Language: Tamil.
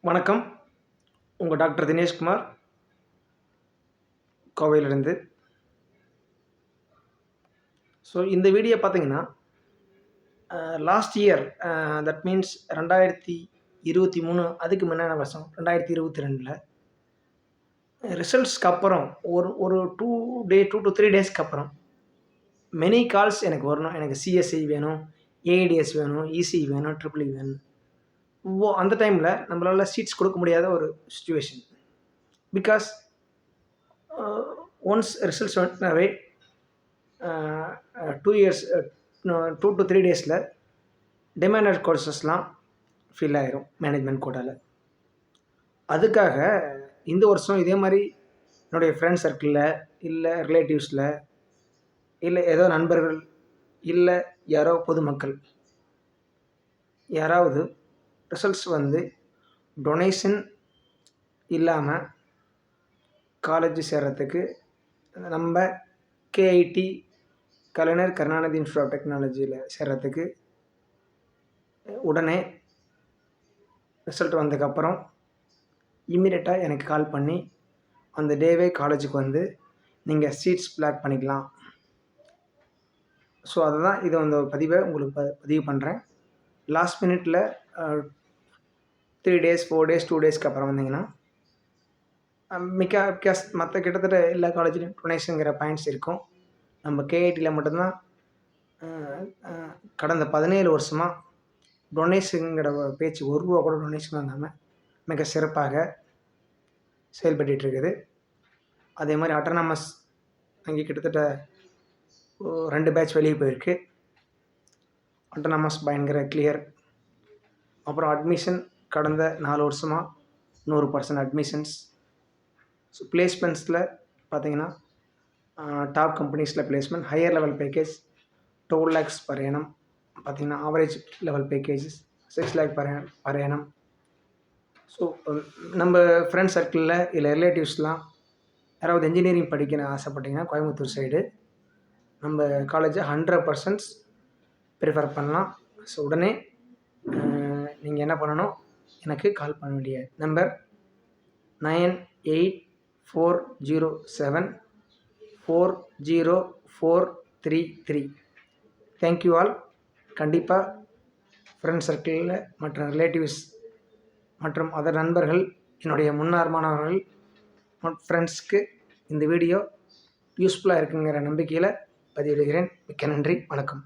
வணக்கம். உங்கள் டாக்டர் தினேஷ்குமார் கோவையிலிருந்து. ஸோ இந்த வீடியோ பார்த்தீங்கன்னா, லாஸ்ட் இயர் தட் மீன்ஸ் 2023 அதுக்கு முன்னாடி வருஷம் 2022ல் ரிசல்ட்ஸ்க்கு அப்புறம் ஒரு 2 to 3 டேஸ்க்கு அப்புறம் மெனி கால்ஸ் எனக்கு வரணும். எனக்கு சிஎஸ்ஐ வேணும், ஏஐடிஎஸ் வேணும், இசி வேணும், ட்ரிபிள் வேணும். அந்த டைமில் நம்மளால் சீட்ஸ் கொடுக்க முடியாத ஒரு சுச்சுவேஷன். பிகாஸ் ஒன்ஸ் ரிசல்ட்ஸ் வந்துனாவே 2 to 3 டேஸில் டிமாண்டட் கோர்சஸ்லாம் ஃபில் ஆயிரும் மேனேஜ்மெண்ட் கோட்டாவில். அதுக்காக இந்த வருஷம் இதே மாதிரி என்னுடைய ஃப்ரெண்ட் சர்க்கிளில் இல்லை ரிலேட்டிவ்ஸில் இல்லை ஏதோ நண்பர்கள் இல்லை யாரோ பொதுமக்கள் யாராவது ரிசல்ட்ஸ் வந்து டொனேஷன் இல்லாமல் காலேஜ் சேர்கிறதுக்கு நம்ம கேஐடி கலைஞர் கருணாநிதி இன்ஸ்டியூட் ஆஃப் டெக்னாலஜியில் சேர்கிறதுக்கு உடனே ரிசல்ட் வந்ததுக்கப்புறம் இம்மீடியட்டாக எனக்கு கால் பண்ணி அந்த டேவே காலேஜுக்கு வந்து நீங்கள் சீட்ஸ் பிளாக் பண்ணிக்கலாம். ஸோ அதுதான் இதை அந்த பதிவை உங்களுக்கு பதிவு பண்ணுறேன். லாஸ்ட் மினிட்டில் 3 days 4 days 2 டேஸ்க்கு அப்புறம் வந்தீங்கன்னா பிகாஸ் மற்ற கிட்டத்தட்ட எல்லா காலேஜ்லேயும் டொனேஷனுங்கிற பாயிண்ட்ஸ் இருக்கும். நம்ம கேஐடியில் மட்டும்தான் கடந்த 17 வருஷமாக டொனேஷனுங்கிற பேச்சு ஒரு ரூபா கூட டொனேஷன் வாங்காமல் மிக சிறப்பாக செயல்பட்டுருக்குது. அதே மாதிரி அட்டானமஸ் அங்கே கிட்டத்தட்ட 2 பேட்ச் வெளியே போயிருக்கு. அட்டானமஸ் பயங்கர கிளியர். அப்புறம் அட்மிஷன் கடந்த 4 வருஷமாக 100% அட்மிஷன்ஸ். ஸோ பிளேஸ்மெண்ட்ஸில் பார்த்தீங்கன்னா டாப் கம்பெனிஸில் placement, higher level package 12 lakhs per annum. பார்த்தீங்கன்னா average level packages 6 lakh per annum. So நம்ம ஃப்ரெண்ட் சர்க்கிளில் இல்லை ரிலேட்டிவ்ஸ்லாம் யாராவது இன்ஜினியரிங் படிக்க ஆசைப்பட்டீங்கன்னா கோயம்புத்தூர் சைடு நம்ம காலேஜை 100% ப்ரிஃபர் பண்ணலாம். ஸோ உடனே நீங்கள் என்ன பண்ணணும், எனக்கு கால் பண்ண வேண்டிய நம்பர் 9840740433. Thank you all. கண்டிப்பாக ஃப்ரெண்ட் சர்க்கிளில் மற்ற ரிலேட்டிவ்ஸ் மற்றும் அதர் நண்பர்கள், என்னுடைய முன்னாள் மாணவர்கள் ஃப்ரெண்ட்ஸ்க்கு இந்த வீடியோ யூஸ்ஃபுல்லாக இருக்குங்கிற நம்பிக்கையில் பதிவிடுகிறேன். மிக்க நன்றி. வணக்கம்.